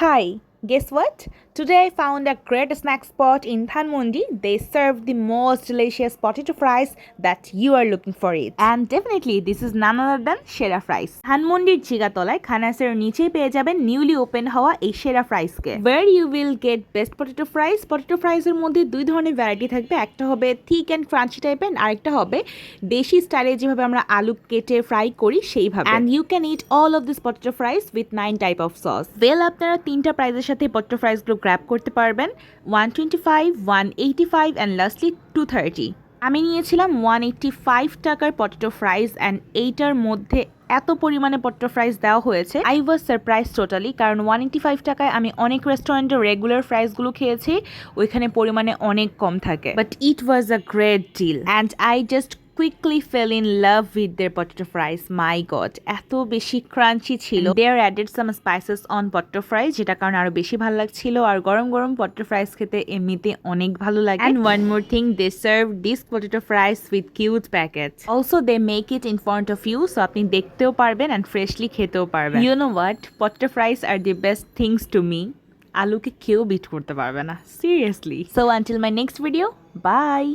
Hi, guess what? Today I found a great snack spot in Dhanmondi. They serve the most delicious potato fries that you are looking for it. And definitely this is none other than Shera fries. ধানমন্ডির জিগাতলায় খানাসের নিচেই পেয়ে যাবেন newly open হওয়া এই সেরা ফ্রাইসকে। Where you will get best potato fries. Potato fries এর মধ্যে দুই ধরনের ভ্যারাইটি থাকবে। একটা হবে thick and crunchy টাইপের, আরেকটা হবে দেশি স্টাইলে যেভাবে আমরা আলু কেটে ফ্রাই করি সেইভাবে। And you can eat all of these potato fries with 9 type of sauce. Well, আপনারা তিনটা প্রাইজের সাথে পটেটো ফ্রাইসগুলো গ্র্যাব করতে পারবেন, 125, 185 অ্যান্ড লাস্টলি 230। আমি নিয়েছিলাম 185 টাকার পটেটো ফ্রাইস অ্যান্ড এইটার মধ্যে এত পরিমাণে পটেটো ফ্রাইস দেওয়া হয়েছে, আই ওয়াজ সারপ্রাইজ টোটালি। কারণ 185 টাকায় আমি অনেক রেস্টুরেন্টের রেগুলার ফ্রাইসগুলো খেয়েছি, ওইখানে পরিমাণে অনেক কম থাকে। But it was a great deal and I just quickly fell in love with their potato fries. My god, এত বেশি ক্রাঞ্চি ছিল। They added some spices on potato fries, যেটা কারণে আরো বেশি ভালো লাগছিল। আর গরম গরম potato fries খেতে এমনিতে অনেক ভালো লাগে। And one more thing, they serve these potato fries with cute packets. Also they make it in front of you, so আপনি দেখতেও পারবেন and freshly খেতেও পারবেন। You know what? Potato fries are the best things to me. আলুকে কেউ bit করতে পারবে না, seriously. So until my next video, bye.